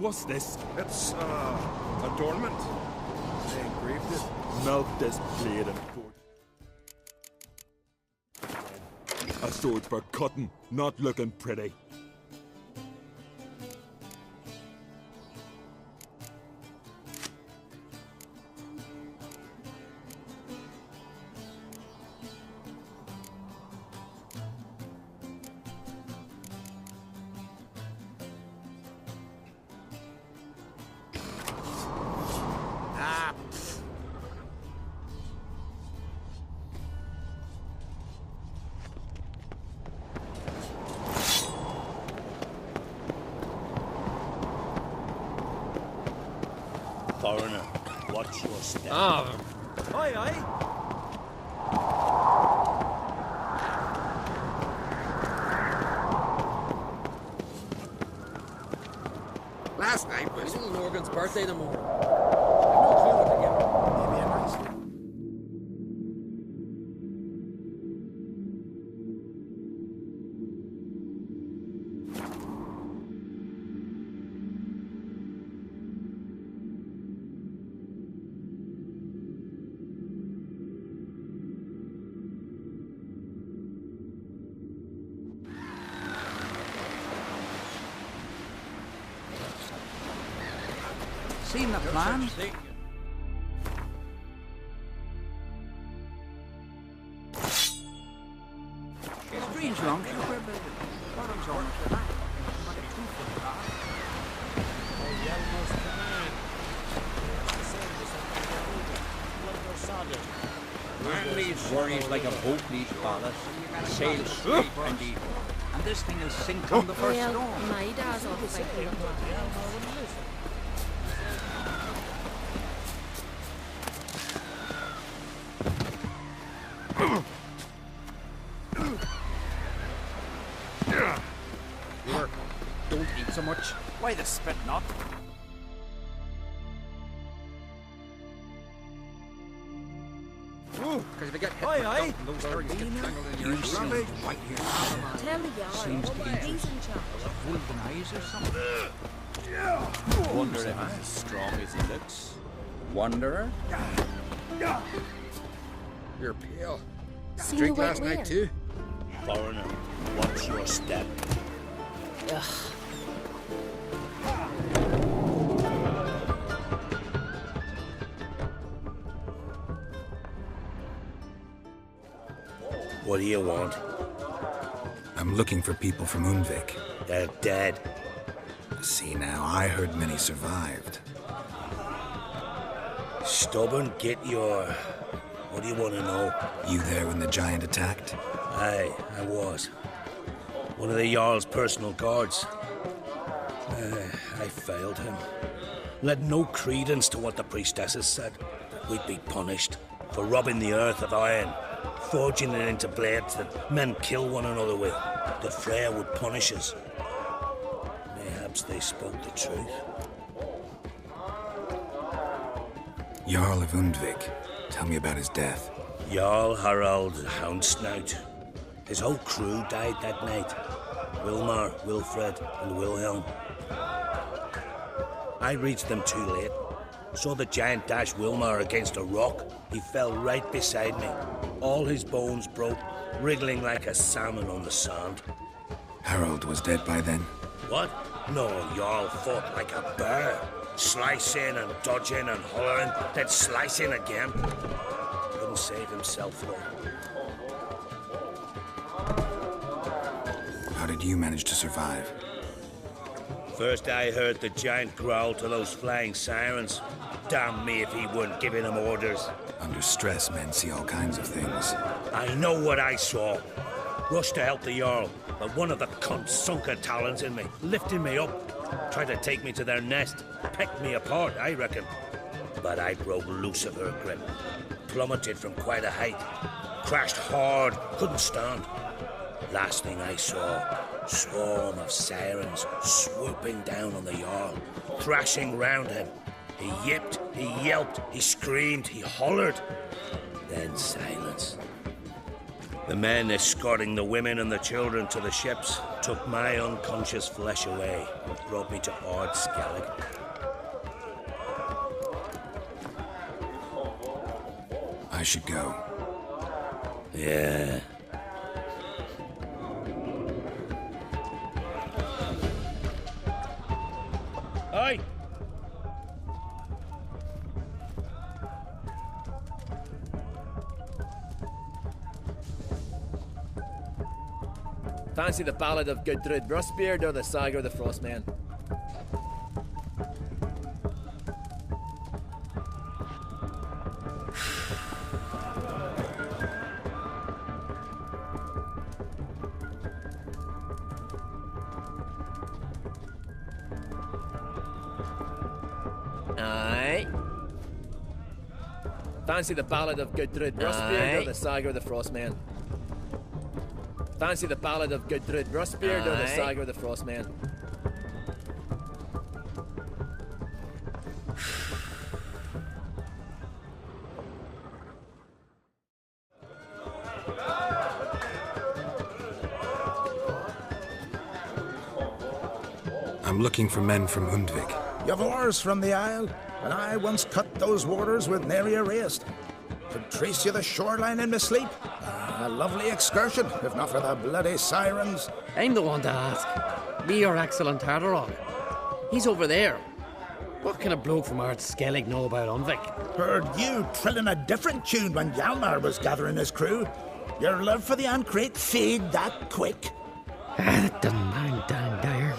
What's this? It's, adornment. They engraved it. Melt this blade and forge. A sword for cutting, not looking pretty. Foreigner, watch your step. Aye, aye. Last night was Little Morgan's birthday tomorrow. I've no clue what to give her. maybe a nice one. Seen the plan? Strange long ship we're building. Bottoms on it tonight. Like a 2-foot car. Man needs worries like a boat needs ballast. Sail straight and eat. And this thing will sink on the first Well, storm. my dad's off by Here, don't eat so much. Why the spit not? Because if you get hit Aye, with aye. dump, those arrows get tangled in your You seem stomach. right here. Tell the yard. Seems dangerous. He's in charge. Golden eyes or something. Wonder if he's as strong as he looks. Wanderer? You're pale. Seen Drink you last went night where? too? Foreigner, watch your step. What do you want? I'm looking for people from Undvik. They're dead. See now, I heard many survived. Stubborn, get your... What do you want to know? You there when the giant attacked? Aye, I was. One of the Jarl's personal guards. I failed him. Led no credence to what the priestesses said. That we'd be punished for robbing the earth of iron, forging it into blades that men kill one another with. That Freya would punish us. Mayhaps they spoke the truth. Jarl of Undvik. Tell me about his death. Jarl Harald Houndsnout. His whole crew died that night. Wilmar, Wilfred, and Wilhelm. I reached them too late. Saw the giant dash Wilmar against a rock. He fell right beside me. All his bones broke, wriggling like a salmon on the sand. Harold was dead by then. What? No, Jarl fought like a bear. Slicing and dodging and hollering, then slicing again. Couldn't save himself though. How did you manage to survive? First I heard the giant growl to those flying sirens. Damn me if he weren't giving them orders. Under stress, men see all kinds of things. I know what I saw. Rushed to help the Jarl, but one of the cunts sunk her talons in me, lifting me up. Tried to take me to their nest. Pecked me apart, I reckon. But I broke loose of her grip. Plummeted from quite a height. Crashed hard, couldn't stand. Last thing I saw, swarm of sirens swooping down on the Jarl, thrashing round him. He yipped, he yelped, he screamed, he hollered. Then silence. The men escorting the women and the children to the ships took my unconscious flesh away and brought me to Ard Skellig. I should go. Yeah. Aye. Fancy the Ballad of Gudrud Rustbeard or the Saga of the Frostman? Aye. Fancy the Ballad of Gudrud Rustbeard or the Saga of the Frostman? Fancy the Ballad of Gudrud Rustbeard or the Saga of the Frostman? I'm looking for men from Undvik. You've oars from the Isle, and I once cut those waters with nary a rest. Could trace you the shoreline in my sleep. A lovely excursion, if not for the bloody sirens. I'm the one to ask. Me or excellent Tardarog? He's over there. What can a bloke from Ard Skellig know about Undvik? Heard you trilling a different tune when Hjalmar was gathering his crew. Your love for the Ancrate fade that quick. That doesn't mind Dan Dyer.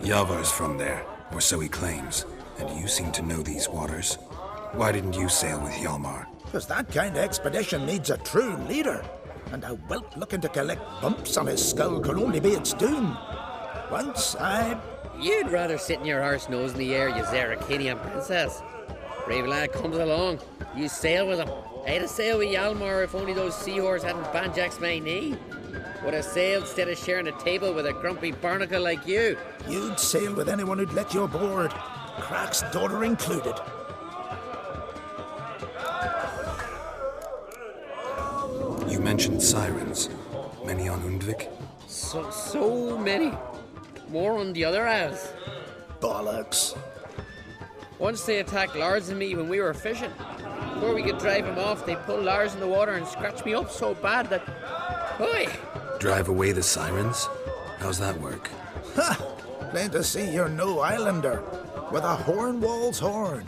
Yavar's from there, or so he claims. And you seem to know these waters. Why didn't you sail with Hjalmar? Because that kind of expedition needs a true leader. And a whelp looking to collect bumps on his skull could only be its doom. Once You'd rather sit in your arse nose in the air, you Zarakanian princess. Brave lad comes along. You sail with him. I'd have sailed with Hjalmar if only those seahorses hadn't banjaxed my knee. Would have sailed instead of sharing a table with a grumpy barnacle like you. You'd sail with anyone who'd let you aboard. Crack's daughter included. You mentioned sirens. Many on Undvik? So many. More on the other isles. Bollocks. Once they attacked Lars and me when we were fishing. Before we could drive them off, they pulled Lars in the water and scratched me up so bad that... Oi! Drive away the sirens? How's that work? Ha! Plain to see you're no islander. With a Hornwall's horn.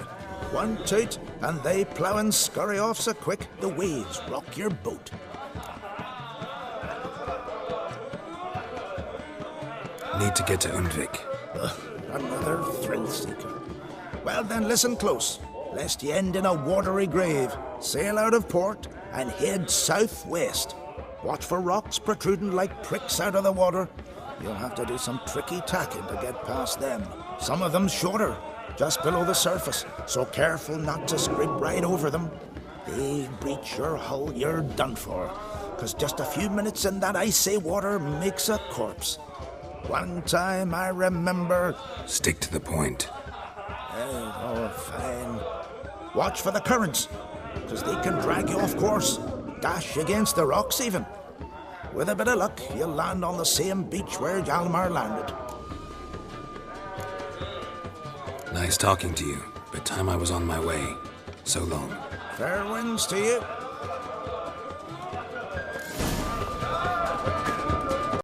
One toot, and they plough and scurry off so quick the waves rock your boat. Need to get to Undvik. Another thrill seeker. Well then, listen close, lest ye end in a watery grave. Sail out of port and head southwest. Watch for rocks protruding like pricks out of the water. You'll have to do some tricky tacking to get past them. Some of them shorter, just below the surface, so careful not to scrape right over them. They breach your hull, you're done for. 'Cause just a few minutes in that icy water makes a corpse. One time I remember... Stick to the point. Oh, fine. Watch for the currents, 'cause they can drag you off course. Dash against the rocks even. With a bit of luck, you'll land on the same beach where Hjalmar landed. Nice talking to you, but time I was on my way. So long. Fair winds to you.